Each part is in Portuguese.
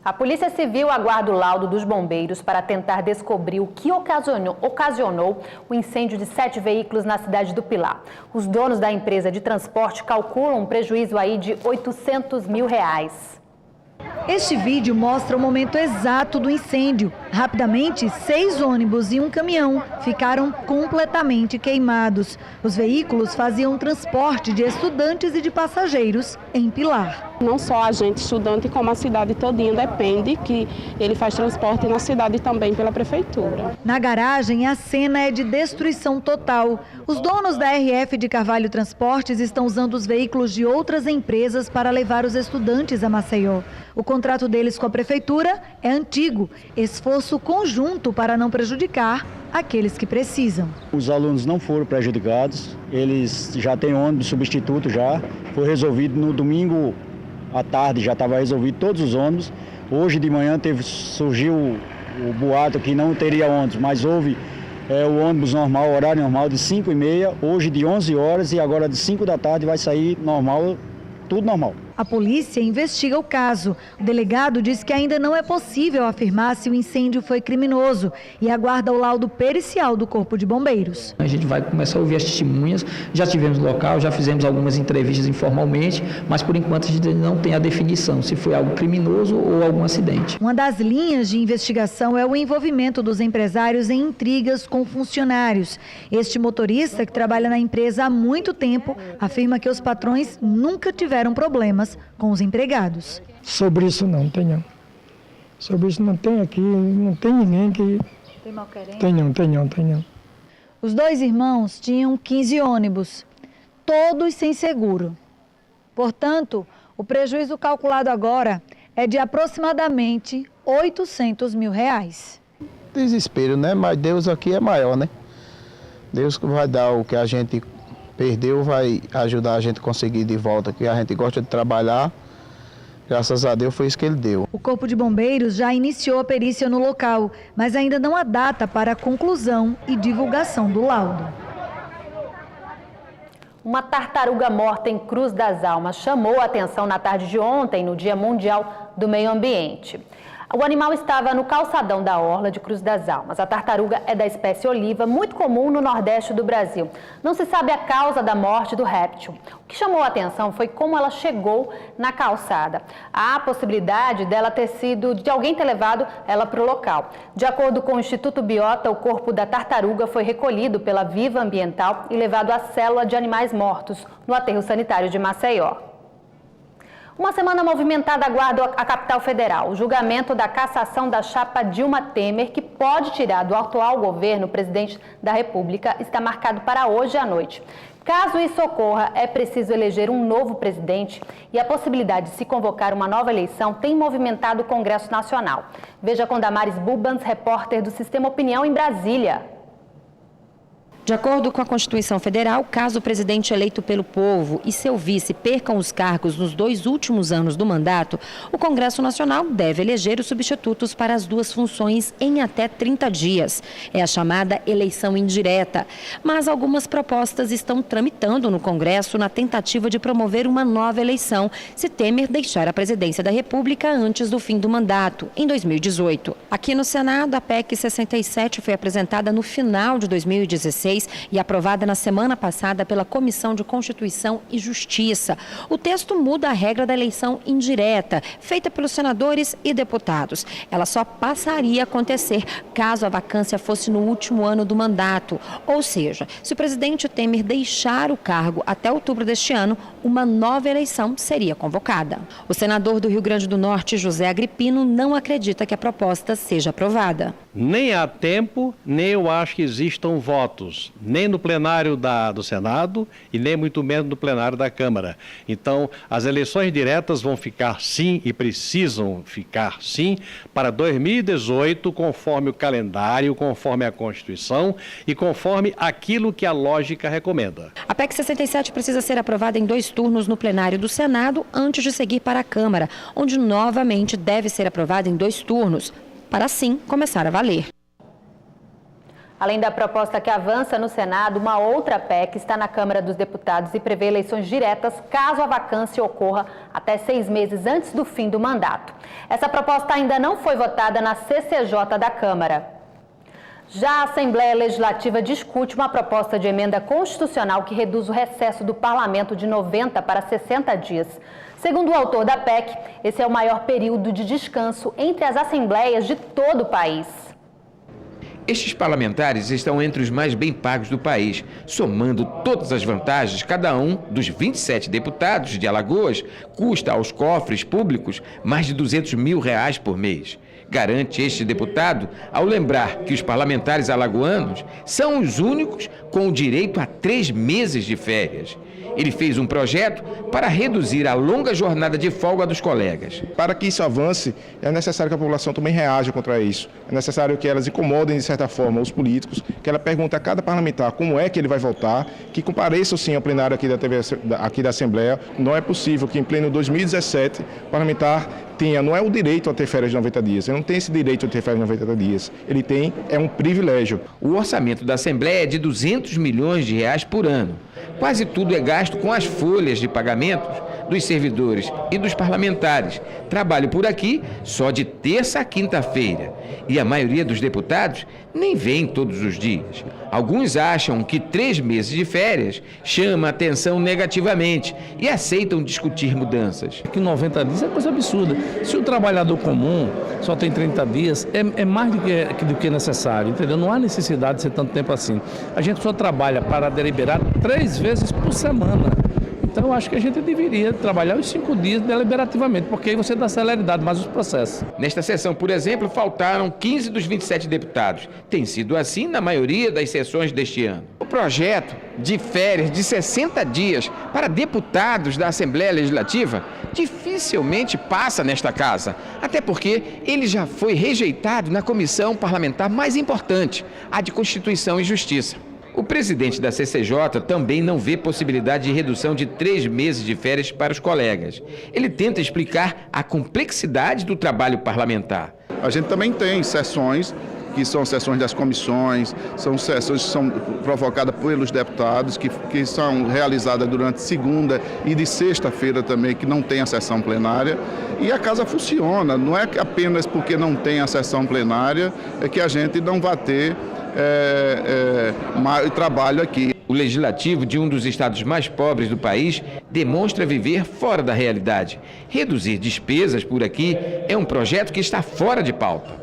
A Polícia Civil aguarda o laudo dos bombeiros para tentar descobrir o que ocasionou o incêndio de 7 veículos na cidade do Pilar. Os donos da empresa de transporte calculam um prejuízo aí de R$800 mil. Este vídeo mostra o momento exato do incêndio. Rapidamente, 6 ônibus e um caminhão ficaram completamente queimados. Os veículos faziam transporte de estudantes e de passageiros em Pilar. Não só a gente estudante, como a cidade todinha depende que ele faz transporte na cidade também pela prefeitura. Na garagem, a cena é de destruição total. Os donos da RF de Carvalho Transportes estão usando os veículos de outras empresas para levar os estudantes a Maceió. O contrato deles com a prefeitura é antigo, esforço conjunto para não prejudicar aqueles que precisam. Os alunos não foram prejudicados, eles já têm ônibus substituto já, foi resolvido no domingo à tarde, já estava resolvido todos os ônibus. Hoje de manhã surgiu o boato que não teria ônibus, mas houve o ônibus normal, horário normal de 5h30, hoje de 11 horas e agora de 5 da tarde vai sair normal, tudo normal. A polícia investiga o caso. O delegado diz que ainda não é possível afirmar se o incêndio foi criminoso e aguarda o laudo pericial do Corpo de Bombeiros. A gente vai começar a ouvir as testemunhas, já tivemos no local, já fizemos algumas entrevistas informalmente, mas por enquanto a gente não tem a definição se foi algo criminoso ou algum acidente. Uma das linhas de investigação é o envolvimento dos empresários em intrigas com funcionários. Este motorista, que trabalha na empresa há muito tempo, afirma que os patrões nunca tiveram problemas com os empregados. Sobre isso não tem não. Sobre isso não tem aqui, não tem ninguém que... Tem malquerência? Tem não. Os 2 irmãos tinham 15 ônibus, todos sem seguro. Portanto, o prejuízo calculado agora é de aproximadamente R$800 mil. Desespero, né? Mas Deus aqui é maior, né? Deus vai dar o que a gente perdeu, vai ajudar a gente a conseguir de volta, que a gente gosta de trabalhar, graças a Deus foi isso que ele deu. O Corpo de Bombeiros já iniciou a perícia no local, mas ainda não há data para a conclusão e divulgação do laudo. Uma tartaruga morta em Cruz das Almas chamou a atenção na tarde de ontem, no Dia Mundial do Meio Ambiente. O animal estava no calçadão da orla de Cruz das Almas. A tartaruga é da espécie oliva, muito comum no Nordeste do Brasil. Não se sabe a causa da morte do réptil. O que chamou a atenção foi como ela chegou na calçada. Há a possibilidade dela de alguém ter levado ela para o local. De acordo com o Instituto Biota, o corpo da tartaruga foi recolhido pela Viva Ambiental e levado à célula de animais mortos, no aterro sanitário de Maceió. Uma semana movimentada aguarda a capital federal. O julgamento da cassação da chapa Dilma Temer, que pode tirar do atual governo o presidente da República, está marcado para hoje à noite. Caso isso ocorra, é preciso eleger um novo presidente e a possibilidade de se convocar uma nova eleição tem movimentado o Congresso Nacional. Veja com Damares Bubans, repórter do Sistema Opinião em Brasília. De acordo com a Constituição Federal, caso o presidente eleito pelo povo e seu vice percam os cargos nos 2 últimos anos do mandato, o Congresso Nacional deve eleger os substitutos para as 2 funções em até 30 dias. É a chamada eleição indireta. Mas algumas propostas estão tramitando no Congresso na tentativa de promover uma nova eleição, se Temer deixar a presidência da República antes do fim do mandato, em 2018. Aqui no Senado, a PEC 67 foi apresentada no final de 2016, e aprovada na semana passada pela Comissão de Constituição e Justiça. O texto muda a regra da eleição indireta, feita pelos senadores e deputados. Ela só passaria a acontecer caso a vacância fosse no último ano do mandato. Ou seja, se o presidente Temer deixar o cargo até outubro deste ano, uma nova eleição seria convocada. O senador do Rio Grande do Norte, José Agripino, não acredita que a proposta seja aprovada. Nem há tempo, nem eu acho que existam votos, nem no plenário do Senado e nem muito menos no plenário da Câmara. Então, as eleições diretas vão ficar sim e precisam ficar sim para 2018, conforme o calendário, conforme a Constituição e conforme aquilo que a lógica recomenda. A PEC 67 precisa ser aprovada em 2 turnos no plenário do Senado antes de seguir para a Câmara, onde novamente deve ser aprovada em 2 turnos, para assim começar a valer. Além da proposta que avança no Senado, uma outra PEC está na Câmara dos Deputados e prevê eleições diretas caso a vacância ocorra até 6 meses antes do fim do mandato. Essa proposta ainda não foi votada na CCJ da Câmara. Já a Assembleia Legislativa discute uma proposta de emenda constitucional que reduz o recesso do parlamento de 90 para 60 dias. Segundo o autor da PEC, esse é o maior período de descanso entre as assembleias de todo o país. Estes parlamentares estão entre os mais bem pagos do país. Somando todas as vantagens, cada um dos 27 deputados de Alagoas custa aos cofres públicos mais de R$200 mil por mês. Garante este deputado ao lembrar que os parlamentares alagoanos são os únicos com o direito a 3 meses de férias. Ele fez um projeto para reduzir a longa jornada de folga dos colegas. Para que isso avance, é necessário que a população também reaja contra isso. É necessário que elas incomodem, de certa forma, os políticos, que ela pergunte a cada parlamentar como é que ele vai votar, que compareça sim ao plenário aqui da Assembleia. Não é possível que em pleno 2017 o parlamentar não é o direito a ter férias de 90 dias, ele não tem esse direito a ter férias de 90 dias, ele tem, é um privilégio. O orçamento da Assembleia é de R$200 milhões por ano. Quase tudo é gasto com as folhas de pagamentos dos servidores e dos parlamentares. Trabalho por aqui só de terça a quinta-feira. E a maioria dos deputados nem vem todos os dias. Alguns acham que 3 meses de férias chama a atenção negativamente e aceitam discutir mudanças. Que 90 dias é coisa absurda. Se o trabalhador comum só tem 30 dias, é mais do que necessário, entendeu? Não há necessidade de ser tanto tempo assim. A gente só trabalha para deliberar 3 vezes por semana. Então, eu acho que a gente deveria trabalhar os 5 dias deliberativamente, porque aí você dá celeridade mais os processos. Nesta sessão, por exemplo, faltaram 15 dos 27 deputados. Tem sido assim na maioria das sessões deste ano. O projeto de férias de 60 dias para deputados da Assembleia Legislativa dificilmente passa nesta casa, até porque ele já foi rejeitado na comissão parlamentar mais importante, a de Constituição e Justiça. O presidente da CCJ também não vê possibilidade de redução de 3 meses de férias para os colegas. Ele tenta explicar a complexidade do trabalho parlamentar. A gente também tem sessões que são sessões das comissões, são sessões que são provocadas pelos deputados, que são realizadas durante segunda e de sexta-feira também, que não tem a sessão plenária. E a casa funciona, não é apenas porque não tem a sessão plenária é que a gente não vai ter trabalho aqui. O legislativo de um dos estados mais pobres do país demonstra viver fora da realidade. Reduzir despesas por aqui é um projeto que está fora de pauta.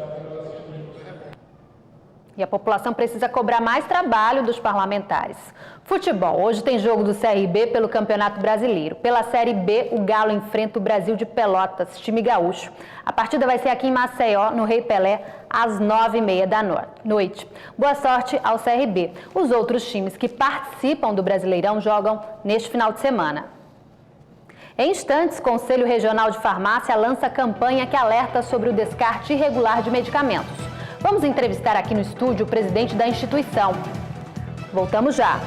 E a população precisa cobrar mais trabalho dos parlamentares. Futebol. Hoje tem jogo do CRB pelo Campeonato Brasileiro. Pela Série B, o Galo enfrenta o Brasil de Pelotas, time gaúcho. A partida vai ser aqui em Maceió, no Rei Pelé, às 9h30 da noite. Boa sorte ao CRB. Os outros times que participam do Brasileirão jogam neste final de semana. Em instantes, o Conselho Regional de Farmácia lança campanha que alerta sobre o descarte irregular de medicamentos. Vamos entrevistar aqui no estúdio o presidente da instituição. Voltamos já.